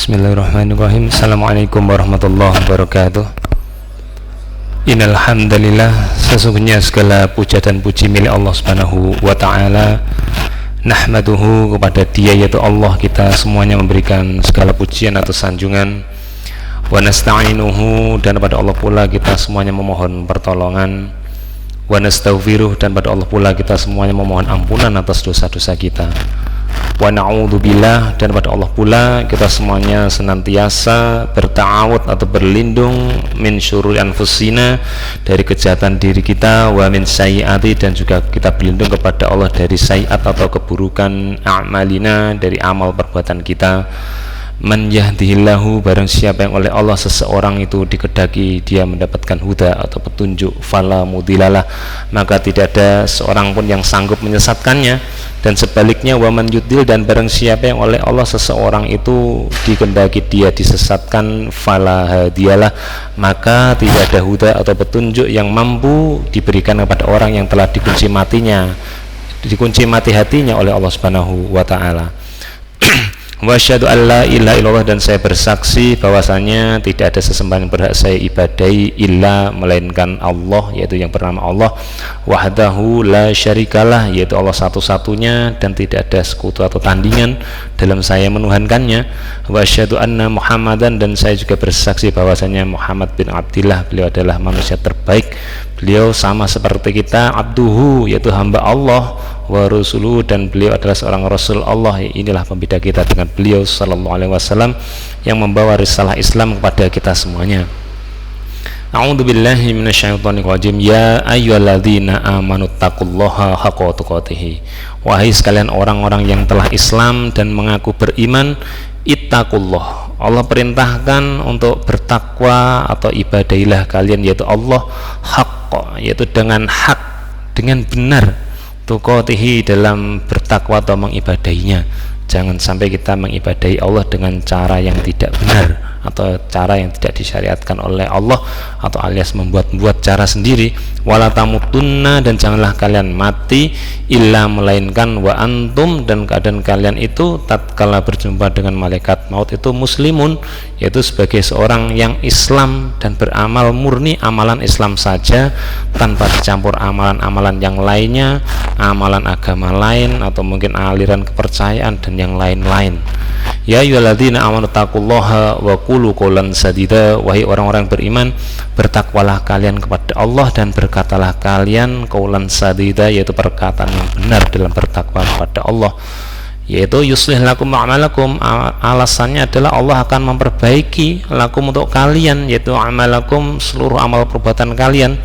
Bismillahirrahmanirrahim. Assalamualaikum warahmatullahi wabarakatuh. Innal hamdalillah, sesungguhnya segala puja dan puji milik Allah Subhanahu wa taala. Nahmaduhu, kepada Dia yaitu Allah kita semuanya memberikan segala pujian atau sanjungan. Wa nasta'inuhu, dan pada Allah pula kita semuanya memohon pertolongan. Wa nastaghfiruh, dan pada Allah pula kita semuanya memohon ampunan atas dosa-dosa kita. Wa na'udzubillah, dan pada Allah pula kita semuanya senantiasa berta'awud atau berlindung min syururi anfusina, dari kejahatan diri kita, wa min sayyiati, dan juga kita berlindung kepada Allah dari sayyiat atau keburukan a'malina, dari amal perbuatan kita. Man yahdihillahu, barang siapa yang oleh Allah seseorang itu dikehendaki dia mendapatkan huda atau petunjuk, fala mudhillalah, maka tidak ada seorang pun yang sanggup menyesatkannya. Dan sebaliknya, wa man yudhil, dan barang siapa yang oleh Allah seseorang itu dikehendaki dia disesatkan, fala hadiyalah, maka tidak ada huda atau petunjuk yang mampu diberikan kepada orang yang telah dikunci mati hatinya oleh Allah Subhanahu wa taala. Wa asyhadu an la ilaha illallah, dan saya bersaksi bahwasanya tidak ada sesembahan yang berhak saya ibadahi illa melainkan Allah, yaitu yang bernama Allah, wahdahu la syarikalah, yaitu Allah satu-satunya dan tidak ada sekutu atau tandingan dalam saya menuhankannya. Wa asyhadu anna Muhammadan, dan saya juga bersaksi bahwasanya Muhammad bin Abdillah, beliau adalah manusia terbaik. Beliau sama seperti kita, abduhu, yaitu hamba Allah, wa rasuluhu, dan beliau adalah seorang rasul Allah. Inilah pembeda kita dengan beliau sallallahu alaihi wasallam yang membawa risalah Islam kepada kita semuanya. A'udzubillahi minasyaitonir rajim. Ya ayyuhalladzina amanu taqullaha haqqa tuqatih. Wahai sekalian orang-orang yang telah Islam dan mengaku beriman, ittaqullah, Allah perintahkan untuk bertakwa atau ibadahilah kalian yaitu Allah, haqqa, yaitu dengan hak, dengan benar, tuqatihi, dalam bertakwa atau mengibadahinya. Jangan sampai kita mengibadahi Allah dengan cara yang tidak benar atau cara yang tidak disyariatkan oleh Allah, atau alias membuat-buat cara sendiri. Wala tamutunna, dan janganlah kalian mati illa melainkan wa antum, dan keadaan kalian itu tatkala berjumpa dengan malaikat maut itu muslimun, yaitu sebagai seorang yang Islam dan beramal murni amalan Islam saja tanpa dicampur amalan-amalan yang lainnya, amalan agama lain atau mungkin aliran kepercayaan dan yang lain-lain. Ya ayyuhalladzina amanu taqullaha wa qulu qawlan sadida. Wahai orang-orang beriman, bertakwalah kalian kepada Allah dan berkatalah kalian qawlan sadida, yaitu perkataan yang benar dalam bertakwa kepada Allah, yaitu yuslih lakum a'malakum. Alasannya adalah Allah akan memperbaiki lakum untuk kalian, yaitu amalakum, seluruh amal perbuatan kalian,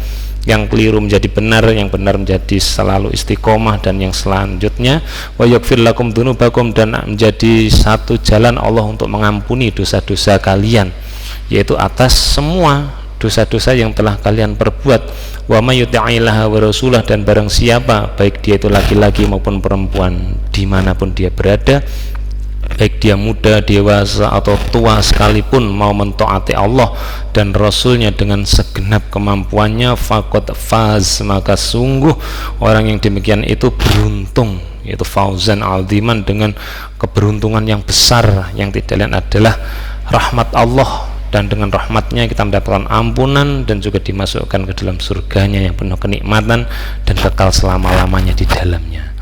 yang keliru menjadi benar, yang benar menjadi selalu istiqomah, dan yang selanjutnya wa yaghfir lakum dzunubakum, dan menjadi satu jalan Allah untuk mengampuni dosa-dosa kalian, yaitu atas semua dosa-dosa yang telah kalian perbuat. Wa may yuti'illaha wa rasulah, dan barang siapa, baik dia itu laki-laki maupun perempuan, dimanapun dia berada, baik dia muda, dewasa atau tua sekalipun, mau mentaati Allah dan Rasulnya dengan segenap kemampuannya, faqad faz, maka sungguh orang yang demikian itu beruntung, yaitu fauzan aldiman, dengan keberuntungan yang besar yang tidak lain adalah rahmat Allah, dan dengan rahmatnya kita mendapatkan ampunan dan juga dimasukkan ke dalam surganya yang penuh kenikmatan dan kekal selama-lamanya di dalamnya.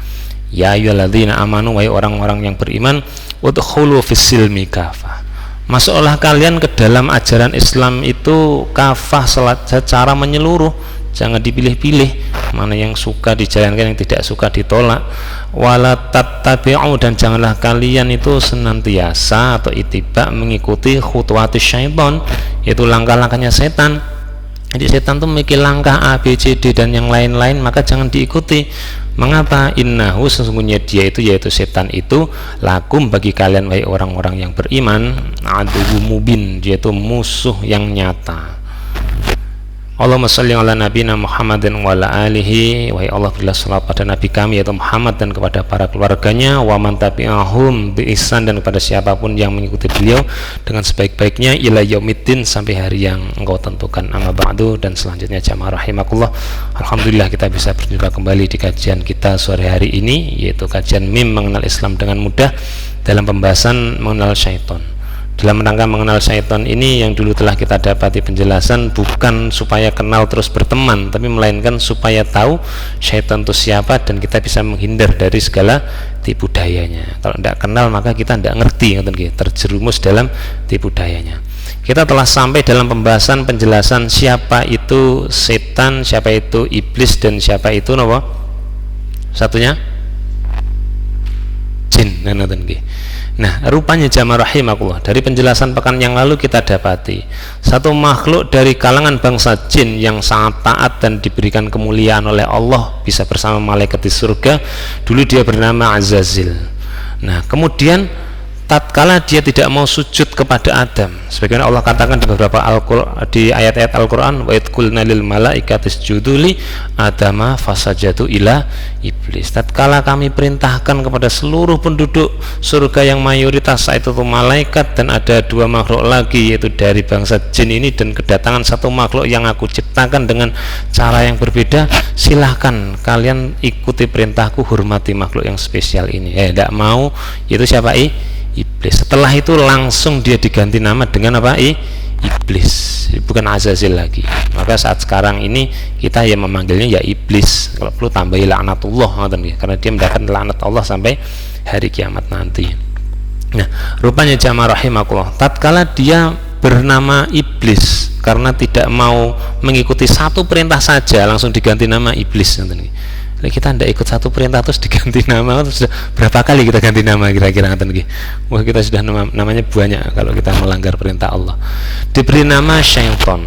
Ya ayyuhalladzina amanu, wahai orang-orang yang beriman, udkhulu fis-silmi kafah, masuklah kalian ke dalam ajaran Islam itu kafah, secara menyeluruh, jangan dipilih-pilih, mana yang suka dijalankan, yang tidak suka ditolak. Wala tattabi'u, dan janganlah kalian itu senantiasa atau ittiba mengikuti khutuwatis syaitan, yaitu langkah-langkahnya setan. Jadi setan itu memiliki langkah A, B, C, D dan yang lain-lain, maka jangan diikuti. Mengapa? Innahu, sesungguhnya dia itu, yaitu setan itu, lakum, bagi kalian wahai orang-orang yang beriman, aduwwum mubin, yaitu musuh yang nyata. Allahumma shalli ala nabiyina Muhammadin wa ala alihi. Wahai Allah, berilah salat pada nabi kami yaitu Muhammad dan kepada para keluarganya, wa man tabi'ahum bi ihsan, dan kepada siapapun yang mengikuti beliau dengan sebaik-baiknya, ila yaumiddin, sampai hari yang engkau tentukan. Amma ba'du, dan selanjutnya jamaah rahimakumullah, alhamdulillah kita bisa berjumpa kembali di kajian kita sore hari ini, yaitu kajian MIM mengenal Islam dengan mudah dalam pembahasan mengenal syaitan. Dalam rangka mengenal syaitan ini yang dulu telah kita dapati penjelasan, bukan supaya kenal terus berteman, tapi melainkan supaya tahu syaitan itu siapa dan kita bisa menghindar dari segala tipu dayanya. Kalau tidak kenal maka kita tidak ngerti, terjerumus dalam tipu dayanya. Kita telah sampai dalam pembahasan penjelasan siapa itu setan, siapa itu iblis, dan siapa itu apa? Satunya jin. Nah, rupanya jamaah rahimakumullah, dari penjelasan pekan yang lalu kita dapati satu makhluk dari kalangan bangsa jin yang sangat taat dan diberikan kemuliaan oleh Allah, bisa bersama malaikat di surga. Dulu dia bernama Azazil. Nah, kemudian tatkala dia tidak mau sujud kepada Adam, sebagaimana Allah katakan di beberapa di ayat-ayat Al-Qur'an, wa id qulna lil malaikati isjudu li adama fasajadu ila iblis. Tatkala kami perintahkan kepada seluruh penduduk surga yang mayoritas saat itu malaikat, dan ada dua makhluk lagi yaitu dari bangsa jin ini, dan kedatangan satu makhluk yang aku ciptakan dengan cara yang berbeda, silahkan kalian ikuti perintahku, hormati makhluk yang spesial ini. Tidak mau, yaitu siapa? Iblis. Setelah itu langsung dia diganti nama dengan apa? Iblis, bukan Azazil lagi. Maka saat sekarang ini kita yang memanggilnya ya iblis. Kalau perlu tambahi laknatullah, karena dia mendapat laknat Allah sampai hari kiamat nanti. Nah, rupanya jamaah rahimakumullah, tatkala dia bernama iblis karena tidak mau mengikuti satu perintah saja, langsung diganti nama iblis. Kita tidak ikut satu perintah terus diganti nama. Sudah berapa kali kita ganti nama kira-kira? Wah, kita sudah namanya banyak kalau kita melanggar perintah Allah. Diberi nama syaitan.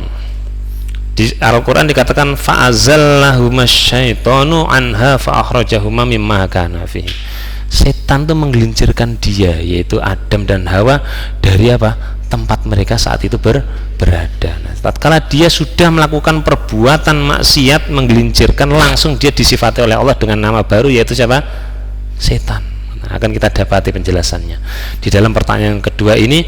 Di Al-Quran dikatakan fa'azallahuma syaitanu anha fa'akhrajahuma mimma kana fihi. Setan itu menggelincirkan dia, yaitu Adam dan Hawa, dari apa? Tempat mereka saat itu berada. Nah, tatkala dia sudah melakukan perbuatan maksiat, menggelincirkan, langsung dia disifati oleh Allah dengan nama baru, yaitu siapa? Setan. Nah, akan kita dapati penjelasannya di dalam pertanyaan kedua ini.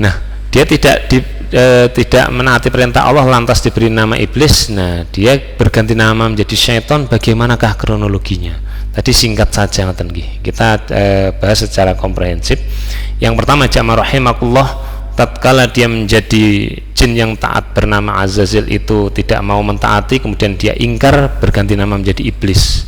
Nah, dia tidak menaati perintah Allah lantas diberi nama iblis. Nah, dia berganti nama menjadi syaitan. Bagaimanakah kronologinya? Tadi singkat saja kita bahas secara komprehensif. Yang pertama, jamaah rahimakumullah, tatkala dia menjadi jin yang taat bernama Azazil itu tidak mau mentaati, kemudian dia ingkar, berganti nama menjadi iblis.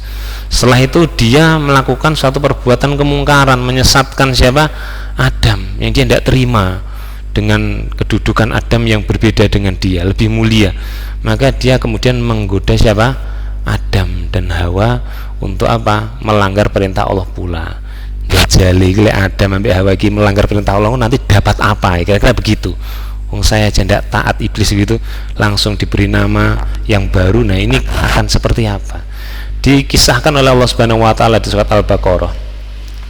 Setelah itu dia melakukan suatu perbuatan kemungkaran, menyesatkan siapa? Adam, yang dia tidak terima dengan kedudukan Adam yang berbeda dengan dia, lebih mulia. Maka dia kemudian menggoda siapa? Adam dan Hawa untuk apa? Melanggar perintah Allah pula. Jali Adam sampai Hawa lagi melanggar perintah Allah, nanti dapat apa? Kira-kira begitu. Saya aja tidak taat, iblis gitu, langsung diberi nama yang baru. Nah, ini akan seperti apa? Dikisahkan oleh Allah Subhanahu wa taala di surat Al-Baqarah.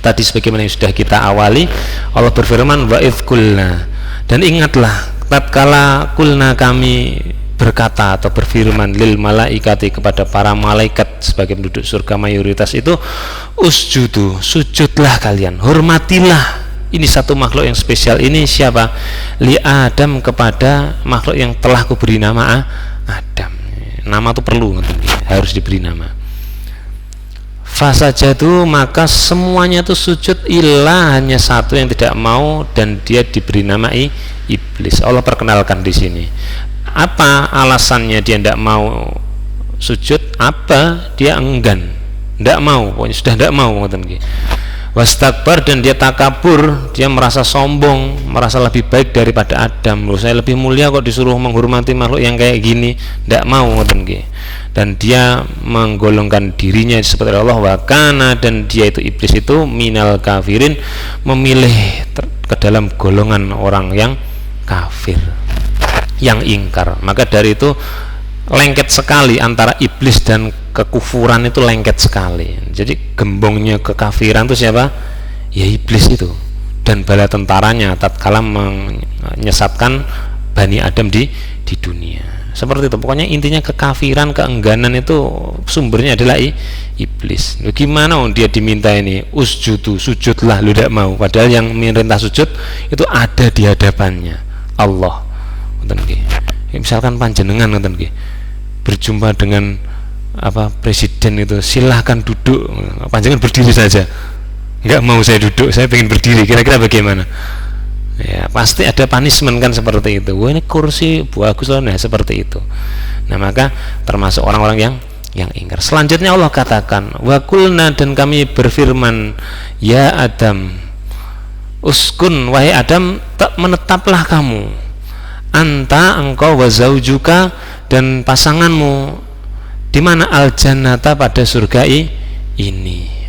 Tadi sebagaimana yang sudah kita awali, Allah berfirman wa idz qulna, dan ingatlah tatkala kulna kami berkata atau berfirman lil malaikati kepada para malaikat sebagai penduduk surga mayoritas itu, usjudu, sujudlah kalian, hormatilah ini satu makhluk yang spesial ini, siapa? Li Adam, kepada makhluk yang telah kuberi nama Adam. Nama itu perlu, harus diberi nama. Fasajadu, maka semuanya itu sujud, ilah, hanya satu yang tidak mau, dan dia diberi nama iblis. Allah perkenalkan di sini. Apa alasannya dia tidak mau sujud? Apa? Dia enggan, tidak mau, pokoknya sudah tidak mau. Wastakbar, dan dia takabur, dia merasa sombong, merasa lebih baik daripada Adam. Loh, saya lebih mulia kok disuruh menghormati makhluk yang kayak gini, tidak mau. Dan dia menggolongkan dirinya seperti Allah, wakana, dan dia itu iblis itu minal kafirin, memilih ke dalam golongan orang yang kafir, yang ingkar. Maka dari itu lengket sekali antara iblis dan kekufuran, itu lengket sekali. Jadi gembongnya kekafiran itu siapa? Ya iblis itu, dan bala tentaranya tatkala menyesatkan Bani Adam di dunia. Seperti itu, pokoknya intinya kekafiran, keengganan itu sumbernya adalah iblis. Loh, gimana dia diminta ini usjudu, sujudlah, lu tidak mau, padahal yang merintah sujud itu ada di hadapannya Allah. Misalkan panjenengan berjumpa dengan presiden itu, silahkan duduk, panjenengan berdiri saja, nggak mau saya duduk, saya pengen berdiri, kira-kira bagaimana? Ya, pasti ada punishment kan seperti itu. Wah, ini kursi bagus loh, nah seperti itu. Nah, maka termasuk orang-orang yang ingkar. Selanjutnya Allah katakan, wa qulna, dan kami berfirman, ya Adam, uskun, wahai Adam, menetaplah kamu, anta, engkau, wa zaujuka, dan pasanganmu, di mana al jannata, pada surga ini.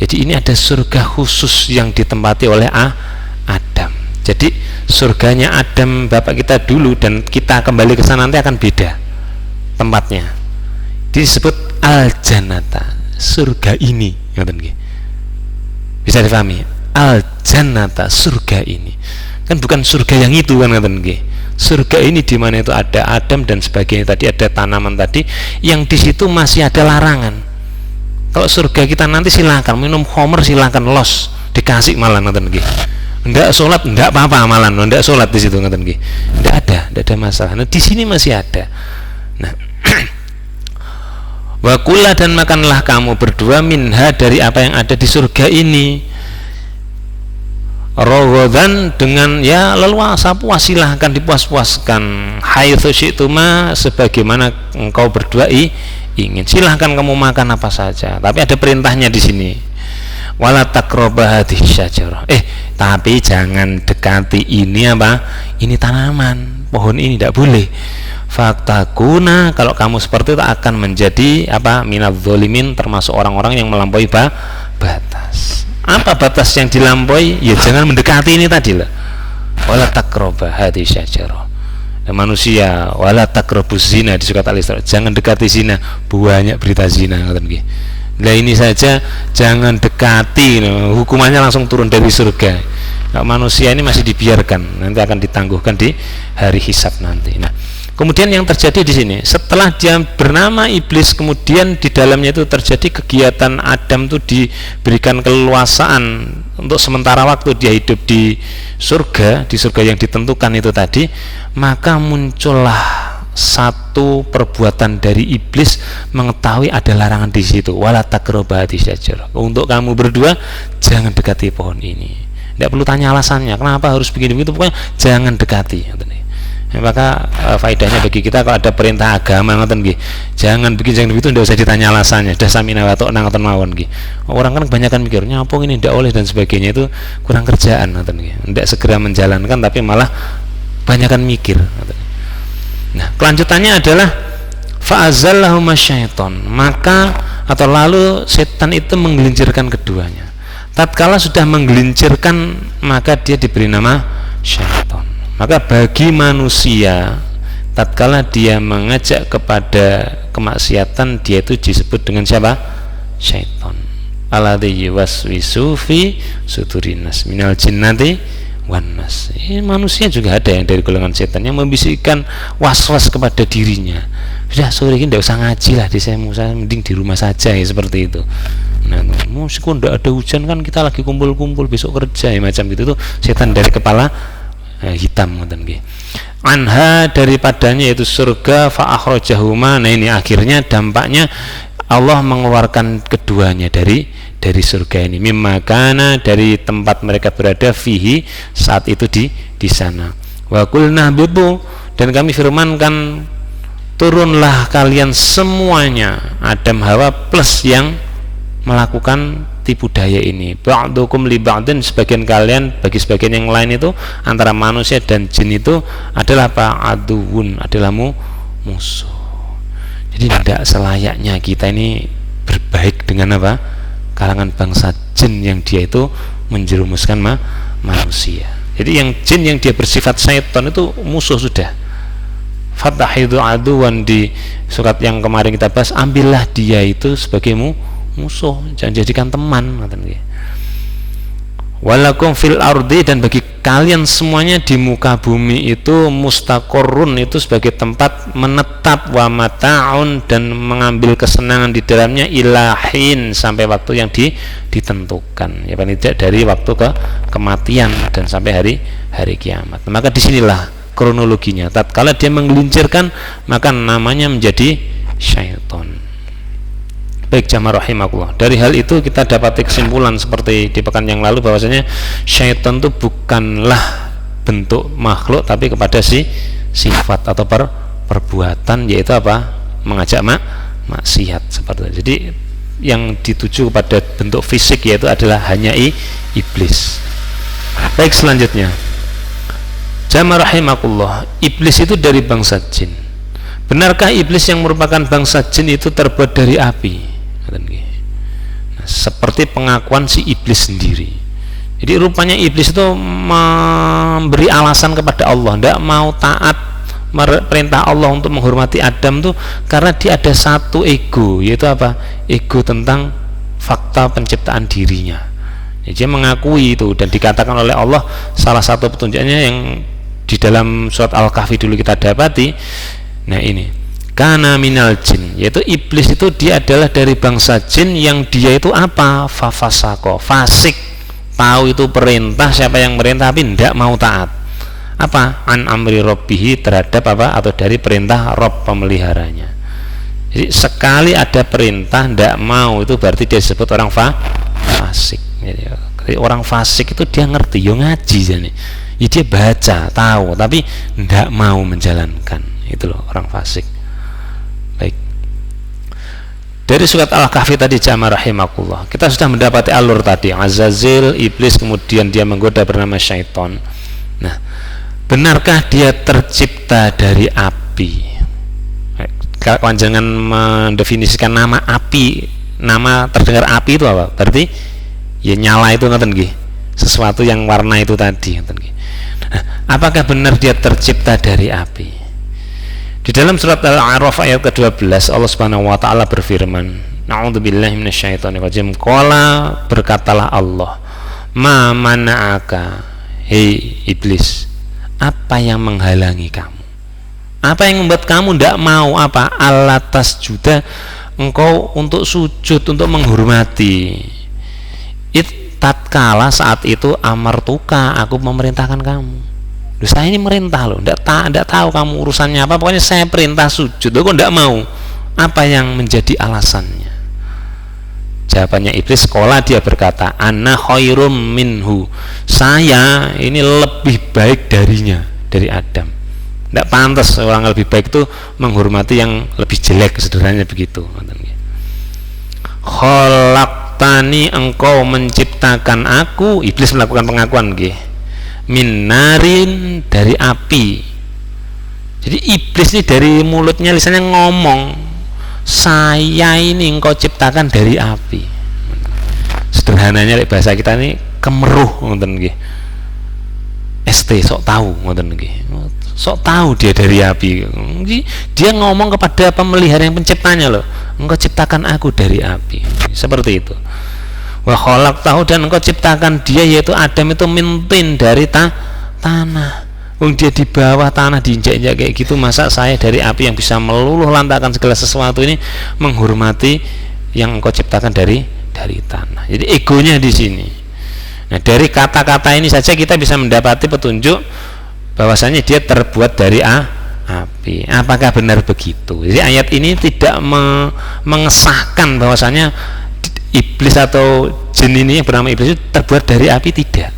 Jadi ini ada surga khusus yang ditempati oleh Adam. Jadi surganya Adam bapak kita dulu dan kita kembali ke sana nanti akan beda tempatnya. Disebut al jannata, surga ini. Bisa difahami? Al jannata, surga ini. Kan bukan surga yang itu kan, surga ini di mana itu ada Adam dan sebagainya tadi, ada tanaman tadi yang di situ masih ada larangan. Kalau surga kita nanti silakan minum khamr, silakan los, dikasih malah enggak sholat enggak apa-apa, malah enggak sholat di situ enggak ada masalah. Nah, di sini masih ada. Nah, wa kula, dan makanlah kamu berdua minha, dari apa yang ada di surga ini, rogodan, dengan ya leluasa, puas, silahkan dipuas-puaskan, haitsu syi'tuma, sebagaimana engkau berdua ingin, silahkan kamu makan apa saja, tapi ada perintahnya di sini, wala taqraba hadhihi syajarah, tapi jangan dekati ini apa, ini tanaman, pohon ini tidak boleh, faktakuna, kalau kamu seperti itu akan menjadi apa, minadz zalimin, termasuk orang-orang yang melampaui batas. Apa batas yang dilampaui? Ya jangan mendekati ini tadi lah, wala taqraba hadhihi syajarah. Manusia, wala taqrabuz zina di surat Al-Isra, jangan dekati zina, banyak berita zina. Nah ini saja jangan dekati, hukumannya langsung turun dari surga. Nah, manusia ini masih dibiarkan, nanti akan ditangguhkan di hari hisab nanti. Nah, kemudian yang terjadi di sini, setelah dia bernama iblis, kemudian di dalamnya itu terjadi kegiatan Adam itu diberikan keleluasaan untuk sementara waktu dia hidup di surga yang ditentukan itu tadi, maka muncullah satu perbuatan dari iblis mengetahui ada larangan di situ, wala taqraba hadhihi syajarah, untuk kamu berdua jangan dekati pohon ini. Tidak perlu tanya alasannya kenapa harus begini begitu, pokoknya jangan dekati. Maka faedahnya bagi kita kalau ada perintah agama jangan begini jangan begitu, tidak usah ditanya alasannya, dah samina wa ta'na ngoten mawon. Orang kan kebanyakan mikir nyapung ini tidak oleh dan sebagainya, itu kurang kerjaan, tidak segera menjalankan tapi malah banyakan mikir. Nah, kelanjutannya adalah fa'azallahuma syaiton, maka atau lalu setan itu menggelincirkan keduanya. Tatkala sudah menggelincirkan, maka dia diberi nama syaiton. Maka bagi manusia, tatkala dia mengajak kepada kemaksiatan, dia itu disebut dengan siapa? Syaiton. Alladzi yuwaswisu fi sudurinas minal jinnati wan nas. Manusia juga ada yang dari golongan setan yang membisikkan was-was kepada dirinya. Sudah sore ini tidak usah ngaji lah, saya mending di rumah saja, ya seperti itu. Nah, meskipun tidak ada hujan kan kita lagi kumpul-kumpul besok kerja, ya macam itu. Tuh setan dari kepala hitam, anha, daripadanya yaitu surga, fa akhrajahuma. Nah ini akhirnya dampaknya Allah mengeluarkan keduanya dari surga ini, mimma kana, dari tempat mereka berada, fihi, saat itu di sana. Wa qulna bibu, dan kami firmankan turunlah kalian semuanya, Adam Hawa plus yang melakukan tipu daya ini, ba'dukum li ba'din, sebagian kalian bagi sebagian yang lain, itu antara manusia dan jin itu adalah apa? Aduun, adalah musuh. Jadi tidak selayaknya kita ini berbaik dengan apa? Kalangan bangsa jin yang dia itu menjerumuskan manusia. Jadi yang jin yang dia bersifat syaitan itu musuh sudah. Fatahidu aduwan, di surat yang kemarin kita bahas, ambillah dia itu sebagai musuh, jangan jadikan teman. Walakum fil ardi, dan bagi kalian semuanya di muka bumi itu mustaqorrun, itu sebagai tempat menetap, wa mata'un, dan mengambil kesenangan di dalamnya, ilahin, sampai waktu yang ditentukan, ya paling tidak dari waktu kematian dan sampai hari kiamat. Maka disinilah kronologinya, tatkala dia menggelincirkan maka namanya menjadi syaitan. Baik jamaah rahimakumullah, dari hal itu kita dapat kesimpulan seperti di pekan yang lalu bahwasanya syaitan itu bukanlah bentuk makhluk tapi kepada sifat atau perbuatan, yaitu apa? Mengajak maksiat seperti itu. Jadi yang dituju kepada bentuk fisik yaitu adalah hanya iblis. Baik, selanjutnya jamaah rahimakumullah, iblis itu dari bangsa jin. Benarkah iblis yang merupakan bangsa jin itu terbuat dari api? Nah, seperti pengakuan si iblis sendiri. Jadi rupanya iblis itu memberi alasan kepada Allah, tidak mau taat perintah Allah untuk menghormati Adam tuh karena dia ada satu ego, yaitu apa? Ego tentang fakta penciptaan dirinya. Jadi dia mengakui itu, dan dikatakan oleh Allah, salah satu petunjuknya yang di dalam surat Al-Kahfi dulu kita dapati. Nah ini kana minal jin, yaitu iblis itu dia adalah dari bangsa jin yang dia itu apa? Fafasako, fasik, tahu itu perintah siapa yang merintah tapi tidak mau taat. Apa? An amri robbihi, terhadap apa? Atau dari perintah Rob pemeliharanya. Jadi sekali ada perintah tidak mau, itu berarti dia disebut orang fasik. Jadi orang fasik itu dia ngerti, yo ngaji jadi. Ya, dia baca, tahu, tapi tidak mau menjalankan. Itu loh orang fasik. Baik. Dari surat Al-Kahfi tadi jamaah rahimakumullah, kita sudah mendapati alur tadi, Azazil, iblis, kemudian dia menggoda bernama syaitan. Nah, benarkah dia tercipta dari api? Kalau jangan mendefinisikan nama api, nama terdengar api itu apa? Berarti ya nyala itu ngoten nggih. Sesuatu yang warna itu tadi ngoten nggih. Nah, apakah benar dia tercipta dari api? Di dalam surat Al-A'raf ayat ke-12 Allah Subhanahu wa taala berfirman, Na'udzubillahi minasyaitonirrajim. Qala, berkatalah Allah, ma mana'aka, hei iblis, apa yang menghalangi kamu? Apa yang membuat kamu tidak mau apa? Alatas juda, engkau untuk sujud, untuk menghormati. Tatkala saat itu amartuka, aku memerintahkan kamu. Loh, saya ini merintah loh, tidak tahu kamu urusannya apa, pokoknya saya perintah sujud, loh kok tidak mau? Apa yang menjadi alasannya? Jawabannya iblis, sekolah dia berkata, ana khairum minhu, saya ini lebih baik darinya, dari Adam. Tidak pantas orang lebih baik itu menghormati yang lebih jelek, sederhananya begitu. Khalaqtani, engkau menciptakan aku, iblis melakukan pengakuan nggih, min narin, dari api. Jadi iblis ini dari mulutnya, lisannya ngomong, saya ini engkau ciptakan dari api. Sederhananya bahasa kita ini kemeruh ngoten nggih. ST sok tahu ngoten nggih. Sok tahu dia dari api. Dia ngomong kepada pemelihara yang penciptanya loh, engkau ciptakan aku dari api. Seperti itu. Wa khalaqtahu, dan engkau ciptakan dia yaitu Adam itu mintin, dari tanah. Dia di bawah tanah diinjak-injak kayak gitu, masa saya dari api yang bisa meluluh lantakan segala sesuatu ini menghormati yang engkau ciptakan dari tanah. Jadi egonya di sini. Nah, dari kata-kata ini saja kita bisa mendapati petunjuk bahwasanya dia terbuat dari api. Apakah benar begitu? Jadi ayat ini tidak mengesahkan bahwasanya iblis atau jin ini yang bernama iblis itu terbuat dari api, tidak.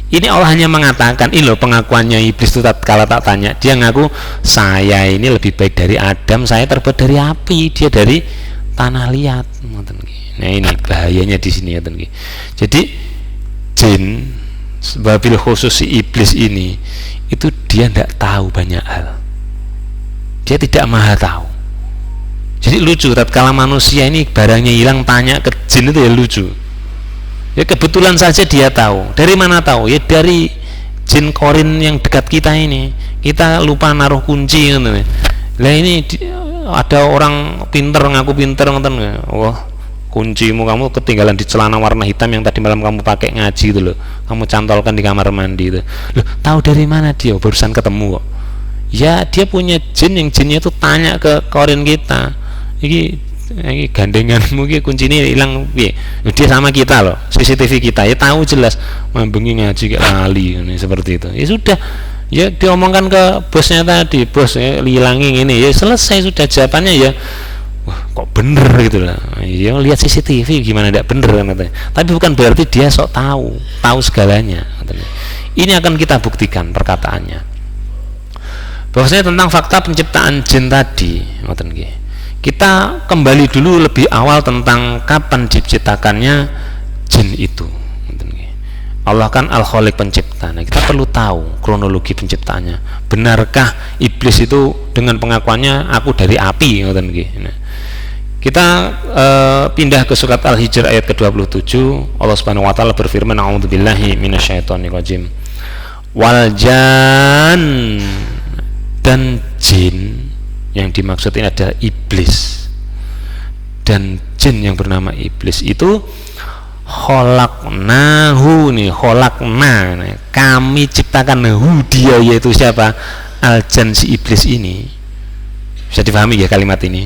Ini Allah hanya mengatakan, ini loh pengakuannya iblis itu tatkala tak tanya, dia ngaku saya ini lebih baik dari Adam, saya terbuat dari api, dia dari tanah liat. Nah ini bahayanya di sini ya. Jadi jin, wabil khusus si iblis ini, itu dia tidak tahu banyak hal, dia tidak maha tahu. Jadi lucu, tatkala manusia ini barangnya hilang tanya ke jin itu ya lucu. Ya kebetulan saja dia tahu. Dari mana tahu? Ya dari jin korin yang dekat kita ini. Kita lupa naruh kunci gitu. Lah ini ada orang pinter ngaku pinter ngoten. Wah, kuncimu kamu ketinggalan di celana warna hitam yang tadi malam kamu pakai ngaji itu loh. Kamu cantolkan di kamar mandi itu. Loh, tahu dari mana dia? Barusan ketemu kok. Ya dia punya jin, yang jinnya itu tanya ke korin kita. Iki gandenganmu iki kuncinya hilang piye? Dia sama kita loh, CCTV kita ya tahu jelas, mambengi ngaji kayak lali seperti itu. Ya sudah, ya diomongkan ke bosnya tadi, bos ya hilangi ini, ya selesai sudah jawabannya ya. wah kok bener gitu lah, ya lihat CCTV gimana tidak bener kan katanya. Tapi bukan berarti dia sok tahu segalanya katanya. Ini akan kita buktikan perkataannya bahwasanya tentang fakta penciptaan jin tadi. Kita kembali dulu lebih awal tentang kapan diciptakannya jin itu. Allah kan Al-Khaliq pencipta. Nah, kita perlu tahu kronologi penciptaannya. Benarkah iblis itu dengan pengakuannya aku dari api? Nah, kita pindah ke surat Al-Hijr ayat ke-27. Allah Subhanahu wa taala berfirman, "A'udzubillahi minasyaitonirrajim." Wal jan, dan jin yang dimaksud ini adalah iblis. Dan jin yang bernama iblis itu khalaqnahu nih, khalaqna, kami ciptakan hu, dia yaitu siapa? Al-jan, si iblis ini. Bisa dipahami ya kalimat ini?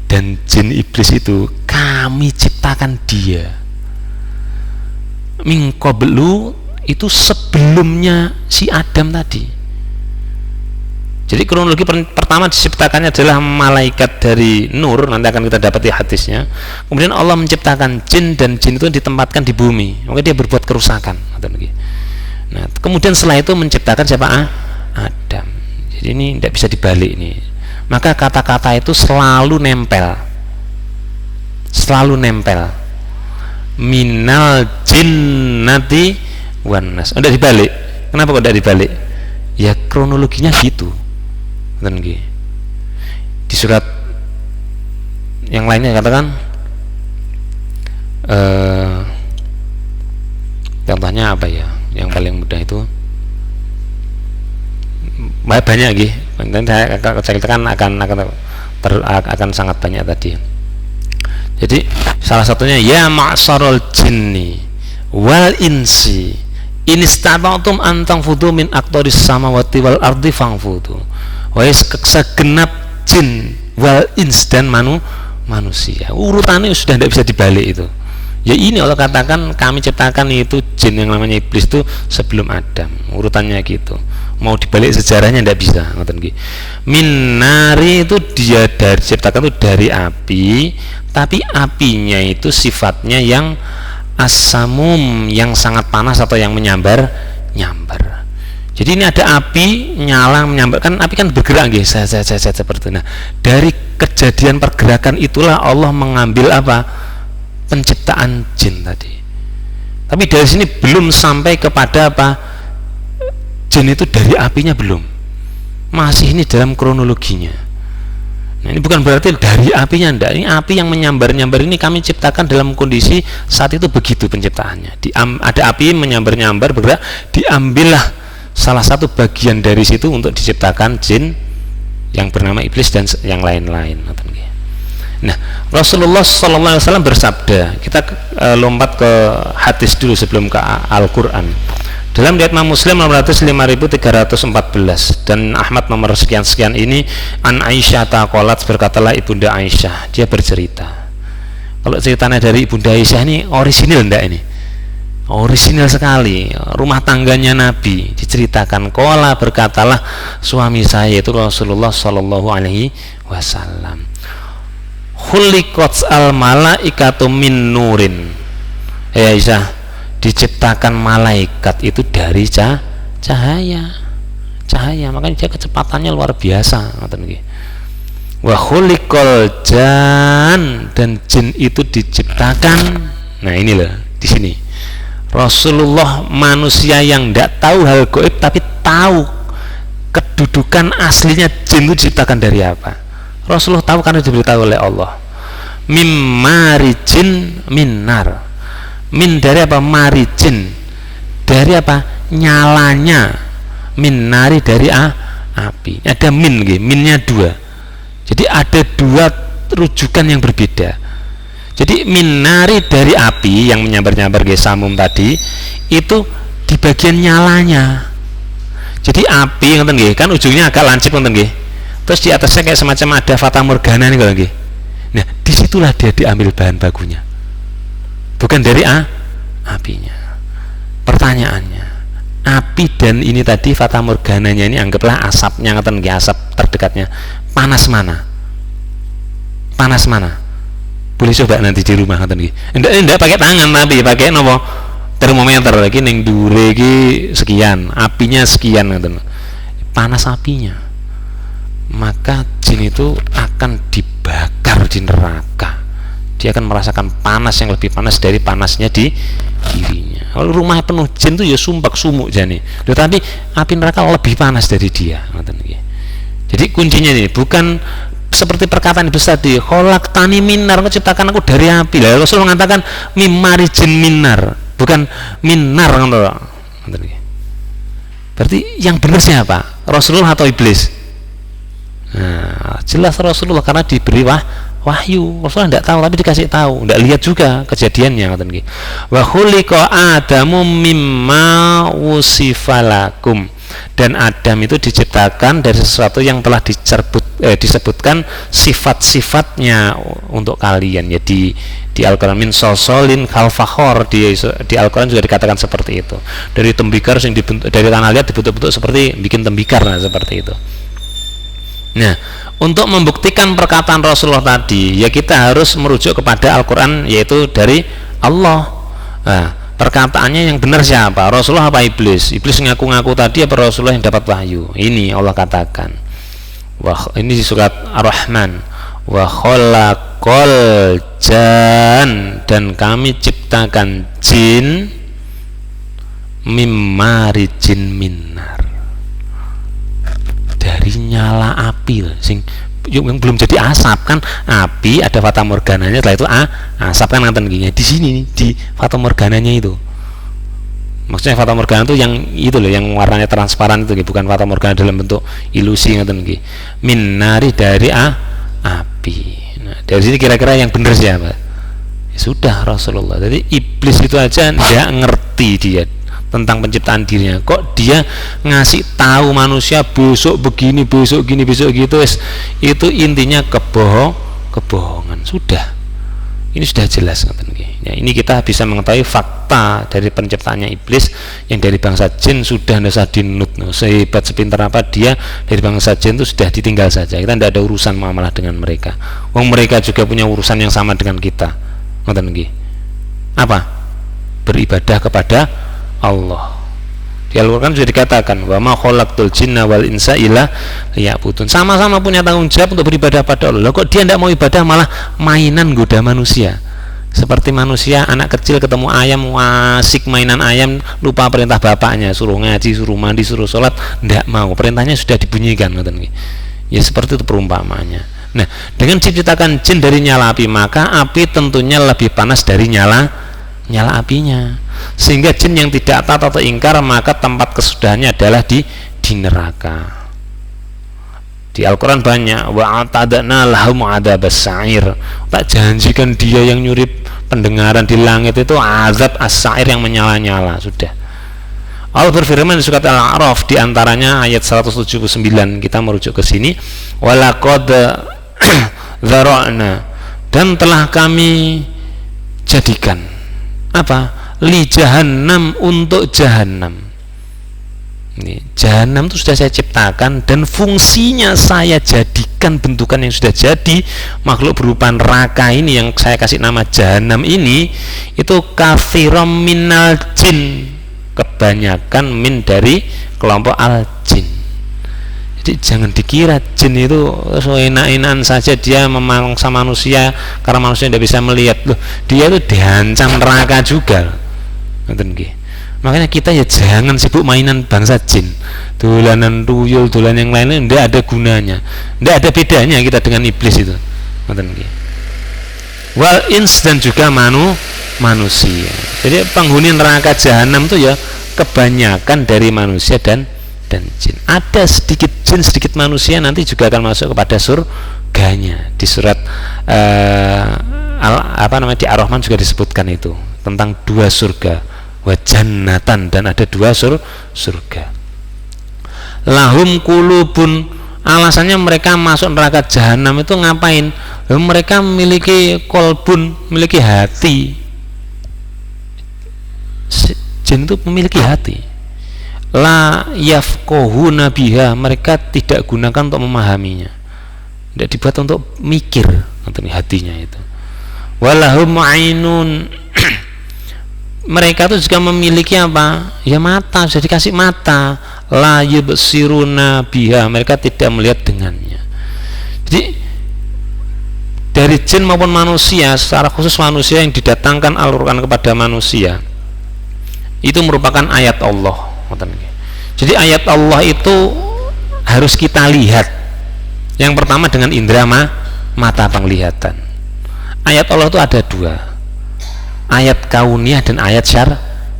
Dan jin iblis itu kami ciptakan dia. Min qablu, itu sebelumnya si Adam tadi. Jadi kronologi pertama diciptakannya adalah malaikat dari nur, nanti akan kita dapati hadisnya. Kemudian Allah menciptakan jin, dan jin itu ditempatkan di bumi, maka dia berbuat kerusakan. Nah, kemudian setelah itu menciptakan siapa? Adam. Jadi ini tidak bisa dibalik nih. Maka kata-kata itu selalu nempel. Selalu nempel. Minal jinnati wan nas. Tidak dibalik. Kenapa kok tidak dibalik? Ya kronologinya gitu. Di surat yang lainnya katakan contohnya apa ya yang paling mudah itu banyak gitu. Nanti saya ceritakan akan sangat banyak tadi. Jadi salah satunya ya ma'sarul jinni wal insi in istata'tum an tanfudu min aqtaris samawati wal ardi fangfudu. Wahai segenap jin wal ins, dan manusia. Urutannya sudah tidak bisa dibalik itu. Ya ini Allah katakan kami ciptakan itu jin yang namanya iblis itu sebelum Adam. Urutannya gitu. Mau dibalik sejarahnya tidak bisa. Min nari itu dia diciptakan itu dari api, tapi apinya itu sifatnya yang asamum, yang sangat panas atau yang menyambar. Jadi ini ada api nyala menyambar, kan api kan bergerak seperti itu. Nah, dari kejadian pergerakan itulah Allah mengambil apa? Penciptaan jin tadi. Tapi dari sini belum sampai kepada apa? Jin itu dari apinya belum. Masih ini dalam kronologinya. Nah, ini bukan berarti dari apinya, enggak. Ini api yang menyambar-nyambar ini kami ciptakan dalam kondisi saat itu begitu penciptaannya. Ada api menyambar-nyambar bergerak, diambillah salah satu bagian dari situ untuk diciptakan jin yang bernama iblis dan yang lain-lain. Nah, Rasulullah SAW bersabda, kita lompat ke hadis dulu sebelum ke Al-Quran. Dalam riwayat Imam Muslim nomor 5314 dan Ahmad nomor sekian-sekian ini, an Aisyah taqalat, berkatalah ibunda Aisyah, dia bercerita. Kalau ceritanya dari ibunda Aisyah ini orisinil enggak ini? Orisinal sekali. Rumah tangganya Nabi diceritakan. Qala, berkatalah suami saya itu Rasulullah Shallallahu Alaihi Wasallam, khuliqat al malaikatu min nurin. Ya Aisyah, diciptakan malaikat itu dari cahaya. Makanya dia kecepatannya luar biasa. Wa khuliqal jan, dan jin itu diciptakan. Nah ini loh di sini. Rasulullah manusia yang tidak tahu hal gaib tapi tahu kedudukan aslinya jin itu diciptakan dari apa. Rasulullah tahu karena diberitahu oleh Allah. Mim marijin minar. Min dari apa? Marijin. Dari apa? Nyalanya. Min nari dari api. Ada min, minnya dua. Jadi ada dua rujukan yang berbeda. Jadi minari dari api yang menyambar-nyambar samum tadi itu di bagian nyalanya. Jadi api kan ujungnya agak lancip terus di atasnya kayak semacam ada fata morgana nih. Nah, disitulah dia diambil bahan bakunya, bukan dari apinya. Pertanyaannya, api dan ini tadi fata morgananya ini anggaplah asapnya asap terdekatnya, panas mana? Panas mana? Boleh coba nanti di rumah ngoten nggih. Ndak pakai tangan tapi pakai napa? Termometer lagi ning dhuwure iki sekian, apinya sekian ngoten. Panas apinya. Maka jin itu akan dibakar di neraka. Dia akan merasakan panas yang lebih panas dari panasnya di dirinya. Kalau rumah penuh jin tuh ya sumpek sumuk jane. Tetapi api neraka lebih panas dari dia. Jadi kuncinya ini bukan seperti perkataan Iblis tadi, khalaqtani minar, menciptakan aku dari api. Lah Rasul mengatakan mimarijin minar, bukan minar ngono. Berarti yang benar siapa? Rasulullah atau Iblis? Nah, jelas Rasulullah karena diberi wahyu. Rasulullah tidak tahu tapi dikasih tahu, tidak lihat juga kejadiannya ngoten nggih. Wa khuliqa Adamu mimma wusifalakum, dan Adam itu diciptakan dari sesuatu yang telah disebutkan sifat-sifatnya untuk kalian ya di Al-Quran. Min solsolin kalfakhor, di Al-Quran juga dikatakan seperti itu, dari tembikar yang dari tanah liat dibentuk-bentuk seperti bikin tembikar, nah seperti itu. Nah, untuk membuktikan perkataan Rasulullah tadi ya kita harus merujuk kepada Al-Quran, yaitu dari Allah. Nah, perkataannya yang benar siapa? Rasulullah apa Iblis? Iblis ngaku-ngaku tadi apa Rasulullah yang dapat wahyu? Ini Allah katakan. Wah, ini di surat Ar-Rahman. Wa khalaqal jan, dan kami ciptakan jin mimmarijin minar, dari nyala api sing yang belum jadi asap kan. Api ada fata morgananya, setelah itu asap kan ngaten gini. Di sini di fata morgananya itu, maksudnya fata morgana itu yang itu loh, yang warnanya transparan itu, bukan fata morgana dalam bentuk ilusi ngaten gini. Minari, dari api. Nah, dari sini kira-kira yang benar siapa? Ya sudah Rasulullah. Jadi Iblis itu aja tidak ngerti dia tentang penciptaan dirinya, kok dia ngasih tahu manusia besok begini, besok gini, besok gitu. Itu intinya kebohongan. Sudah, ini sudah jelas. Ya, ini kita bisa mengetahui fakta dari penciptaannya Iblis yang dari bangsa jin sudah nasa dinut. Sehebat sepintar apa dia dari bangsa jin itu sudah ditinggal saja. Kita tidak ada urusan muamalah dengan mereka. Wong mereka juga punya urusan yang sama dengan kita. Apa? Beribadah kepada Allah. Di Al-Quran sudah dikatakan wa ma khalaqtul jinna wal insa illa liya'budun. Sama-sama punya tanggung jawab untuk beribadah pada Allah. Kok dia tidak mau ibadah, malah mainan goda manusia. Seperti manusia, anak kecil ketemu ayam, asik mainan ayam, lupa perintah bapaknya, suruh ngaji, suruh mandi, suruh sholat, tidak mau, perintahnya sudah dibunyikan. Ya seperti itu perumpamaannya. Nah, dengan diciptakan jin dari nyala api, maka api tentunya lebih panas dari nyala apinya, sehingga jin yang tidak taat atau ingkar maka tempat kesudahannya adalah di neraka. Di Al-Quran banyak, wa atadna lahum adzabas sa'ir, tak janjikan dia yang nyuri pendengaran di langit itu azab as-sa'ir yang menyala-nyala. Sudah, Allah berfirman di surat Al-A'raf, di antaranya ayat 179, kita merujuk ke sini, walaqad dzara'na, dan telah kami jadikan apa? Li jahannam, untuk jahannam. Ini jahannam itu sudah saya ciptakan dan fungsinya saya jadikan bentukan yang sudah jadi makhluk berupa neraka ini yang saya kasih nama jahannam ini, itu katsiran minal jin, kebanyakan min dari kelompok al jin. Jadi jangan dikira jin itu enak-enakan saja dia memangsa manusia karena manusia tidak bisa melihat. Loh, dia itu diancam neraka juga. Makanya kita ya jangan sibuk mainan bangsa jin, dolanan tuyul, dolan yang lain, tidak ada gunanya, tidak ada bedanya kita dengan iblis itu. Wal ins, dan juga manusia. Jadi penghuni neraka jahanam itu ya kebanyakan dari manusia dan jin. Ada sedikit jin, sedikit manusia nanti juga akan masuk kepada surganya. Di surat di Ar-Rahman juga disebutkan itu tentang dua surga, wa jannatan, dan ada dua surga. Lahum qulubun, alasannya mereka masuk neraka jahanam itu ngapain? Mereka memiliki kolbun, memiliki hati. Jin itu memiliki hati. La yafqahuna biha, mereka tidak gunakan untuk memahaminya, tidak dibuat untuk mikir. hatinya itu. Walahum ainun mereka itu juga memiliki apa? Ya mata, sudah dikasih mata. La yubsiruna biha, mereka tidak melihat dengannya. Jadi dari jin maupun manusia, secara khusus manusia yang didatangkan Al-Qur'an kepada manusia, itu merupakan ayat Allah. Jadi ayat Allah itu harus kita lihat. Yang pertama dengan indera mata penglihatan. Ayat Allah itu ada dua, ayat kauniyah dan ayat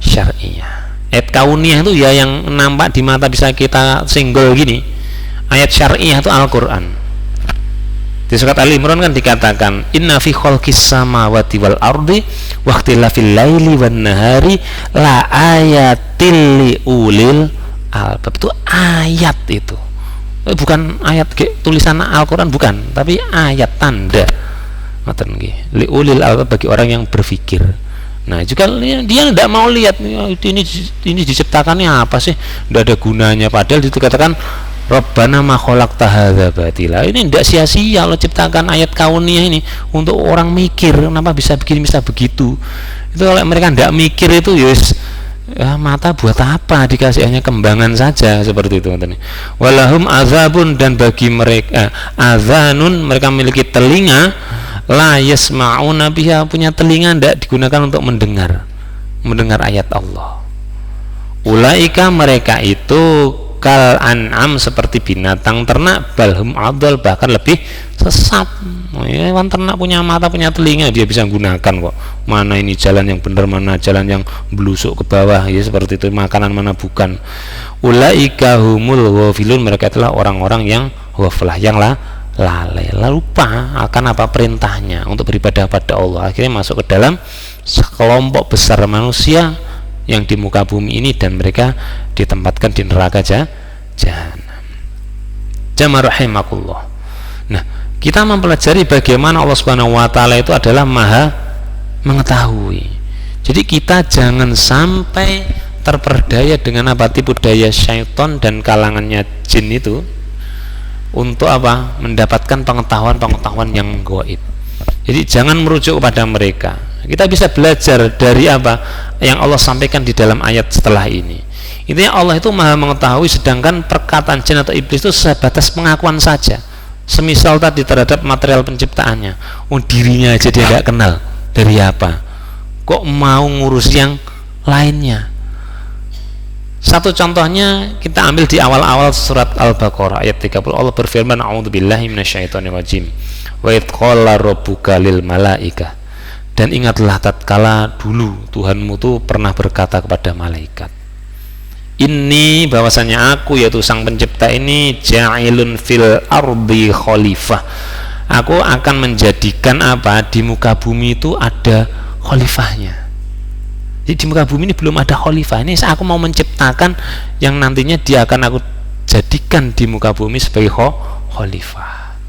syar'iyah. Ayat kauniyah itu ya yang nampak di mata bisa kita singgol gini. Ayat syar'iyah itu Al-Qur'an. Di surat Ali Imran kan dikatakan inna fi khalqis samawati wal ardi wa ikhtilafil laili wan nahari la ayatil liulil albab. Itu ayat itu. Bukan ayat tulisan Al-Qur'an, bukan, tapi ayat tanda. Ngoten nggih. Liulil albab, bagi orang yang berpikir. Nah, juga dia tidak mau lihat ini diciptakannya apa sih? Tidak ada gunanya, padahal itu katakan Rabbana ma khalaqta hadza batila. Ini tidak sia-sia Allah ciptakan ayat kauniyah ini untuk orang mikir, kenapa bisa begini bisa begitu. Itu kalau mereka tidak mikir itu ya mata buat apa, dikasih hanya kembangan saja seperti itu. Walahum azabun, dan bagi mereka azanun, mereka memiliki telinga, la yasma'una biha, punya telinga tidak digunakan untuk mendengar ayat Allah. Ulaika, mereka itu kal an'am, seperti binatang ternak, balhum adol, bahkan lebih sesat. Hewan ternak punya mata, punya telinga, dia bisa gunakan kok. Mana ini jalan yang benar, mana jalan yang belusuk ke bawah, ya seperti itu. Makanan mana bukan. Ulaika humul ghafilun, mereka itulah orang-orang yang ghaflah, yang lalai, lupa akan apa perintahnya untuk beribadah pada Allah. Akhirnya masuk ke dalam sekelompok besar manusia yang di muka bumi ini, dan mereka ditempatkan di neraka jahanam. Jamaah rahimakumullah. Nah, kita mempelajari bagaimana Allah Subhanahu wa taala itu adalah Maha mengetahui. Jadi kita jangan sampai terperdaya dengan apa, tipu daya syaitan dan kalangannya jin itu untuk apa? Mendapatkan pengetahuan-pengetahuan yang gaib. Jadi jangan merujuk kepada mereka. Kita bisa belajar dari apa yang Allah sampaikan di dalam ayat setelah ini. Intinya Allah itu Maha mengetahui, sedangkan perkataan jin atau iblis itu sebatas pengakuan saja. Semisal tadi terhadap material penciptaannya, dirinya aja dia tidak kenal, dari apa kok mau ngurus yang lainnya. Satu contohnya kita ambil di awal-awal surat Al-Baqarah ayat 30. Allah berfirman, a'udzubillahi minasyaitonirrajim, wa idh qala rabbuka lil malaikah, dan ingatlah tatkala dulu Tuhanmu tuh pernah berkata kepada malaikat, ini bahwasanya aku, yaitu sang pencipta ini, ja'ilun fil ardi khalifah, aku akan menjadikan apa, di muka bumi itu ada khalifahnya. Jadi di muka bumi ini belum ada khalifah. Ini aku mau menciptakan yang nantinya dia akan aku jadikan di muka bumi sebagai khalifah.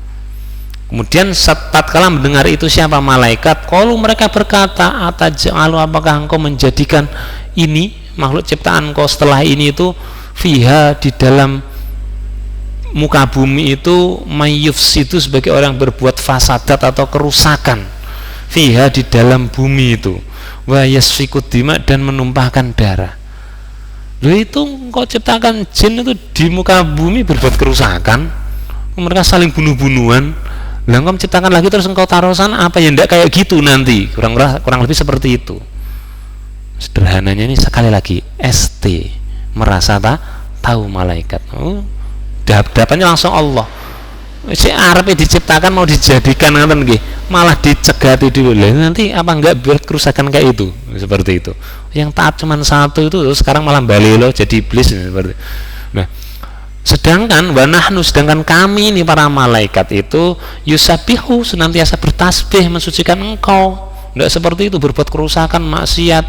Kemudian tatkala mendengar itu siapa, malaikat, qalu, mereka berkata, ataj'alu, apakah engkau menjadikan ini makhluk ciptaan kau setelah ini itu, fiha, di dalam muka bumi itu, mayyufsidu, sebagai orang berbuat fasadat atau kerusakan, fiha, di dalam bumi itu, wa yasfikud dima, dan menumpahkan darah. Loh, itu kau ciptakan jin itu di muka bumi berbuat kerusakan, mereka saling bunuh-bunuhan. Lah engkau menciptakan lagi terus engkau taruh sana, apa ya, ndak kayak gitu nanti, kurang lebih seperti itu. Sederhananya ini sekali lagi ST, merasa tahu malaikat. Dapatannya langsung Allah. Si Arab diciptakan mau dijadikan ngaten nggih, malah dicegati dulu. Nanti apa enggak buat kerusakan kayak itu, seperti itu. Yang taat cuma satu itu sekarang malah balelo jadi iblis seperti. Nah, sedangkan kami ini para malaikat itu yusabihu, senantiasa bertasbih mensucikan engkau. Tidak seperti itu, berbuat kerusakan, maksiat,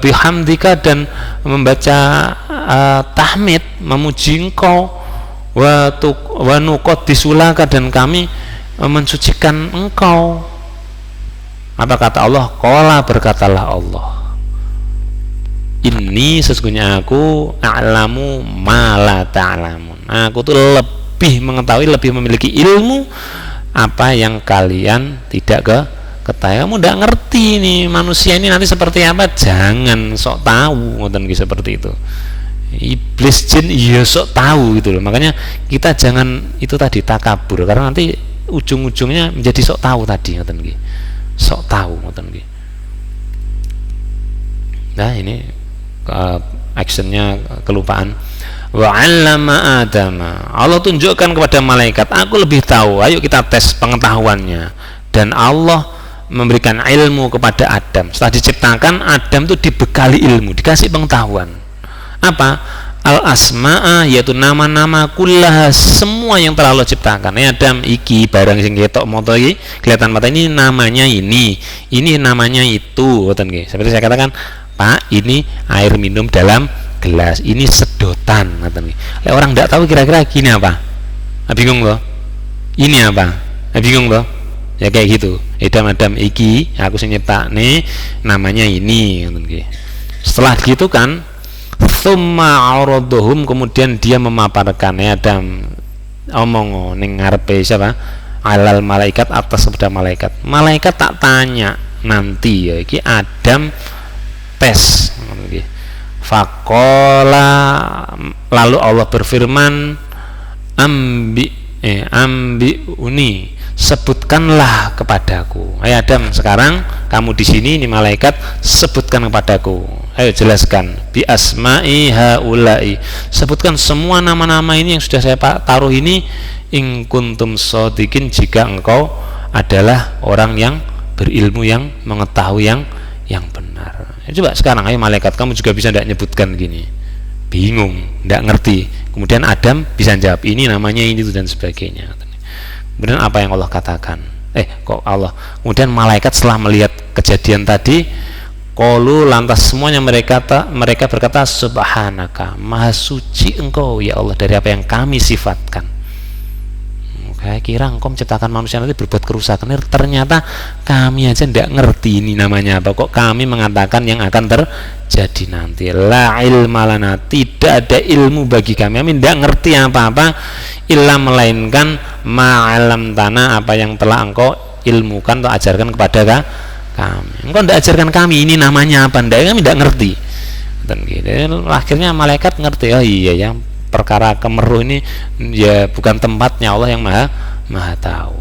bihamdika, dan membaca tahmid, memuji engkau, wa nuqaddisulaka, dan kami mensucikan engkau. Apa kata Allah? Qala, berkatalah Allah, ini sesungguhnya aku a'lamu ma la ta'lamun, aku tuh lebih mengetahui, lebih memiliki ilmu apa yang kalian tidak ketahui. Kamu tidak ngerti nih manusia ini nanti seperti apa, jangan sok tahu ngoten nggih, seperti itu. Iblis jin iya sok tahu gitu loh. Makanya kita jangan itu tadi takabur, karena nanti ujung-ujungnya menjadi sok tahu tadi ngoten nggih. Sok tahu ngoten nggih. Nah, ini actionnya kelupaan. Wa 'allama Adama, Allah tunjukkan kepada malaikat, aku lebih tahu, ayo kita tes pengetahuannya. Dan Allah memberikan ilmu kepada Adam. Setelah diciptakan, Adam itu dibekali ilmu, dikasih pengetahuan. Apa? Al-asma'a, yaitu nama-nama kullaha, semua yang telah Allah ciptakan. Ya Adam, iki barang sing ketok moto iki kelihatan mata, ini namanya ini namanya itu. Seperti saya katakan, Pak, ini air minum dalam gelas, ini sedotan. Orang tidak tahu kira-kira gini apa? Bingung loh. Ini apa? Bingung loh. Ya kayak gitu. Adam iki aku sing nyiptakne namanya ini. Setelah gitu kan, tsumma aradhum, kemudian dia memaparkan, ya Adam omong ning ngarepe siapa? Alal malaikat, atas kepada malaikat. Malaikat tak tanya nanti ya iki Adam tes. Faqala, lalu Allah berfirman, ambi uni, sebutkanlah kepadaku. Ayo Adam, sekarang kamu di sini, ini malaikat, sebutkan kepadaku. Ayo jelaskan, bi asma'i haula'i, sebutkan semua nama-nama ini yang sudah saya taruh ini, in kuntum shodiqin, jika engkau adalah orang yang berilmu, yang mengetahui yang benar. Coba sekarang, ayo malaikat, kamu juga bisa tidak nyebutkan gini, bingung, tidak ngerti. Kemudian Adam bisa jawab, ini namanya ini itu dan sebagainya. Kemudian apa yang Allah katakan? Kok Allah? Kemudian malaikat setelah melihat kejadian tadi, qalu, lantas semuanya mereka berkata, subhanaka, maha suci engkau ya Allah dari apa yang kami sifatkan. Kayak kira engkau menciptakan manusia nanti berbuat kerusakan, ternyata kami aja tidak ngerti ini namanya apa, kok kami mengatakan yang akan terjadi nanti. La ilma lana, tidak ada ilmu bagi kami tidak ngerti apa-apa, illa melainkan ma'alam tanah, apa yang telah engkau ilmukan atau ajarkan kepada kami. Engkau tidak ajarkan kami ini namanya apa, kami tidak ngerti. Dan gitu. Akhirnya malaikat ngerti, oh iya ya, perkara kemeruh ini ya bukan tempatnya Allah yang maha tahu.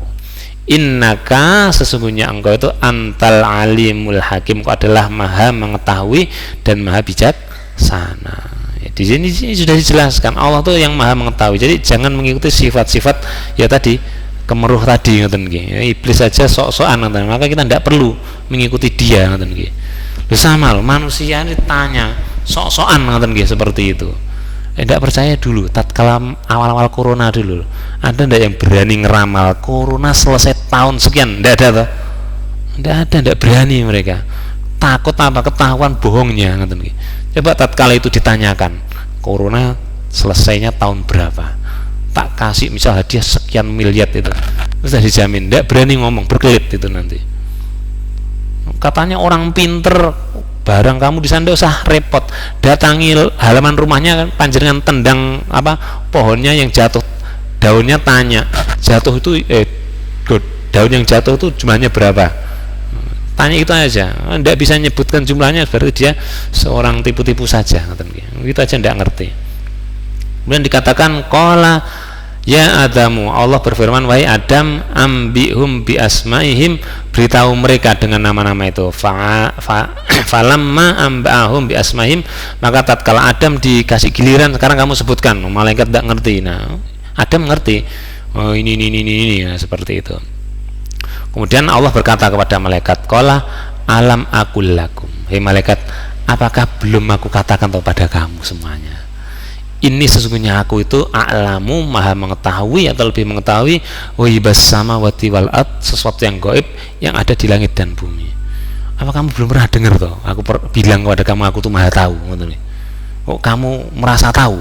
Innaka, sesungguhnya engkau itu antal alimul hakim, engkau adalah maha mengetahui dan maha bijaksana. Ya, di sini sudah dijelaskan Allah tuh yang maha mengetahui. Jadi jangan mengikuti sifat-sifat ya tadi kemeruh tadi ngoten nggih. Ya, iblis saja sok-sokan ngoten. Maka kita tidak perlu mengikuti dia ngoten nggih. Sama loh, manusia ini tanya sok-sokan ngoten nggih, seperti itu. Tidak percaya dulu, tatkala awal-awal corona dulu, ada ndak yang berani ngeramal corona selesai tahun sekian? Tidak ada toh? Tidak berani mereka. Takut apa? Ketahuan bohongnya. Coba tatkala itu ditanyakan, corona selesainya tahun berapa? Tak kasih misal hadiah sekian miliar itu, sudah dijamin. Tidak berani ngomong, berkelit itu nanti. Katanya orang pinter, barang kamu di sana usah repot, datangi halaman rumahnya kan, panjenengan tendang apa pohonnya yang jatuh daunnya, tanya jatuh itu daun yang jatuh itu jumlahnya berapa, tanya itu aja. Tidak bisa nyebutkan jumlahnya, berarti dia seorang tipu-tipu saja, gitu aja tidak ngerti. Kemudian dikatakan qala ya Adamu, Allah berfirman, wahai Adam, ambihum bi asmaihim, beritahu mereka dengan nama-nama itu. Falamma ambahum bi asmaihim, maka tatkala Adam dikasih giliran, sekarang kamu sebutkan. Malaikat tidak ngerti. Nah, Adam ngerti. Oh ini ya, seperti itu. Kemudian Allah berkata kepada malaikat, qala alam aqul lakum, hei malaikat, apakah belum aku katakan kepada kamu semuanya? Ini sesungguhnya aku itu a'lamu, maha mengetahui atau lebih mengetahui, wahibas samawati wal ard, sesuatu yang gaib yang ada di langit dan bumi. Apa kamu belum pernah dengar toh? Aku bilang kepada kamu aku tuh maha tahu. Kok kamu merasa tahu?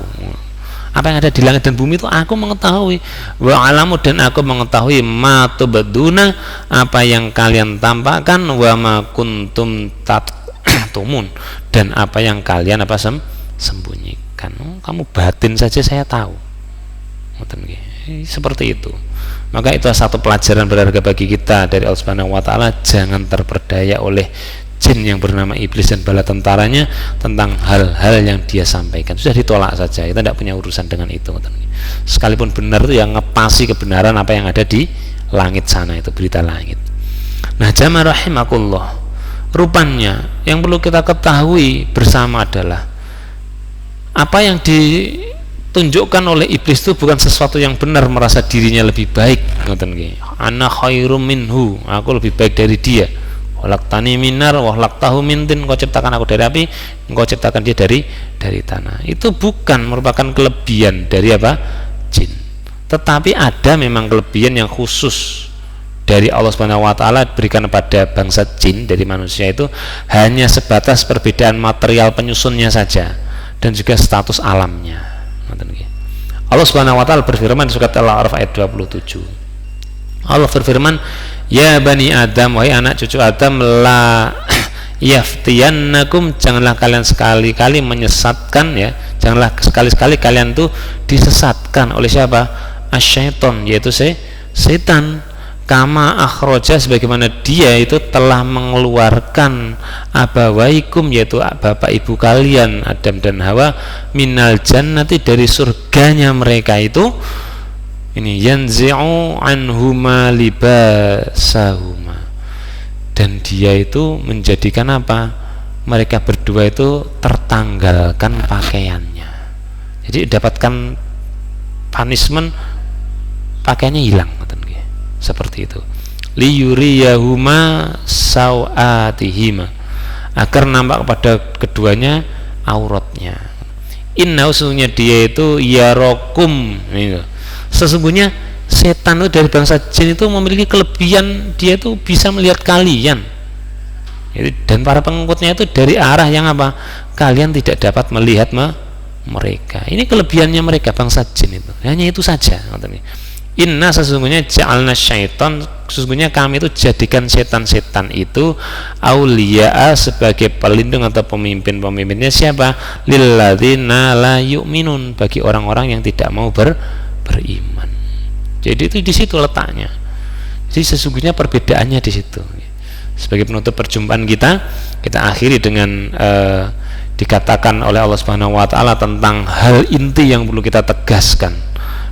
Apa yang ada di langit dan bumi itu aku mengetahui. Wa alamu, dan aku mengetahui ma tubaduna, apa yang kalian tampakkan, wa ma kuntum tumun, dan apa yang kalian sembunyikan. Kamu batin saja saya tahu. Seperti itu. Maka itu satu pelajaran berharga bagi kita dari Allah Subhanahu wa taala, jangan terperdaya oleh jin yang bernama iblis dan bala tentaranya tentang hal-hal yang dia sampaikan. Sudah ditolak saja, kita tidak punya urusan dengan itu. Sekalipun benar itu yang ngepasi kebenaran apa yang ada di langit sana, itu berita langit. Nah, jamaah rahimakumullah, rupanya yang perlu kita ketahui bersama adalah apa yang ditunjukkan oleh iblis itu bukan sesuatu yang benar, merasa dirinya lebih baik. Ana khairum minhu, aku lebih baik dari dia. Walaktani minar wahlaktahu min tin, engkau ciptakan aku dari api, engkau ciptakan dia dari tanah. Itu bukan merupakan kelebihan dari apa? Jin. Tetapi ada memang kelebihan yang khusus dari Allah Subhanahu wa taala berikan kepada bangsa jin dari manusia, itu hanya sebatas perbedaan material penyusunnya saja dan juga status alamnya. Allah Subhanahu wa taala berfirman di surat Al-A'raf ayat 27. Allah berfirman, ya bani Adam, wahai anak cucu Adam, la yaftiyannakum, janganlah kalian sekali-kali menyesatkan, ya, janganlah sekali-sekali kalian tuh disesatkan oleh siapa? Asyaiton, yaitu setan. Kama akhroja, sebagaimana dia itu telah mengeluarkan abawaikum, yaitu bapak ibu kalian Adam dan Hawa, minal jannati, dari surganya mereka itu. Ini yanzi'u anhuma libasahuma, dan dia itu menjadikan apa? Mereka berdua itu tertanggalkan pakaiannya. Jadi dapatkan punishment, pakaiannya hilang, seperti itu. Liyuriyahuma sawatihima, agar nampak kepada keduanya auratnya. Inna, sesungguhnya dia itu yarokum, sesungguhnya setan itu dari bangsa jin itu memiliki kelebihan, dia itu bisa melihat kalian, dan para pengikutnya itu dari arah yang apa? Kalian tidak dapat melihat mereka. Ini kelebihannya mereka bangsa jin itu, hanya itu saja. Inna, sesungguhnya ja'alna syaitan, sesungguhnya kami itu jadikan setan-setan itu auliya'a, sebagai pelindung atau pemimpin-pemimpinnya siapa? Lilladzina la yu'minun, bagi orang-orang yang tidak mau beriman. Jadi itu di situ letaknya. Jadi sesungguhnya perbedaannya di situ. Sebagai penutup perjumpaan kita akhiri dengan dikatakan oleh Allah Subhanahu wa taala tentang hal inti yang perlu kita tegaskan,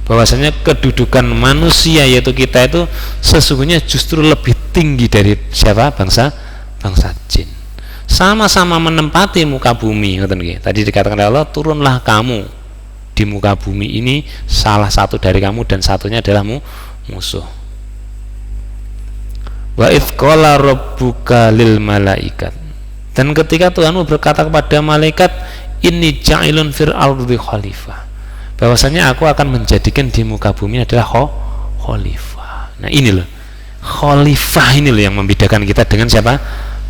bahwasanya kedudukan manusia, yaitu kita itu sesungguhnya justru lebih tinggi dari siapa? Bangsa jin. Sama-sama menempati muka bumi. Tadi dikatakan oleh Allah, turunlah kamu di muka bumi ini, salah satu dari kamu dan satunya adalah musuh. Wa idz qala rabbuka lil malaikat, dan ketika Tuhanmu berkata kepada malaikat, inni ja'ilun fil ardi khalifah, bahwasanya aku akan menjadikan di muka bumi adalah khalifah. Nah ini loh, khalifah ini loh yang membedakan kita dengan siapa?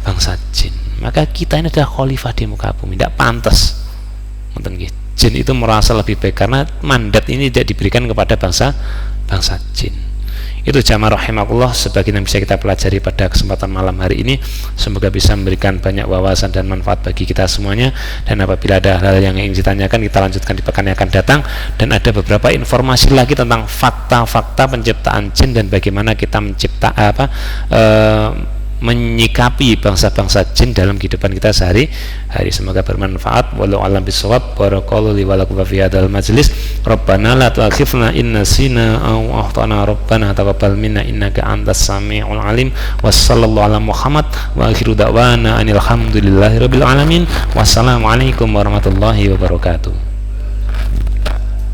Bangsa jin. Maka kita ini adalah khalifah di muka bumi, tidak pantas. Jin itu merasa lebih baik karena mandat ini tidak diberikan kepada bangsa jin. Itu jamaah rahimakumullah sebagian yang bisa kita pelajari pada kesempatan malam hari ini. Semoga bisa memberikan banyak wawasan dan manfaat bagi kita semuanya. Dan apabila ada hal yang ingin ditanyakan, kita lanjutkan di pekan yang akan datang. Dan ada beberapa informasi lagi tentang fakta-fakta penciptaan jin dan bagaimana kita menyikapi bangsa-bangsa jin dalam kehidupan kita sehari-hari. Semoga bermanfaat. Wallahu a'lam bishawab. Barakallahu li wa lakum fi hadzal majlis. Rabbana la tu'akhidhna in nasina aw akhtana, rabbana taqabbal minna innaka antas samiul alim. Wassallallahu ala Muhammad wa akhiru da'wana anil hamdulillahi rabbil alamin. Wassalamu alaikum warahmatullahi wabarakatuh.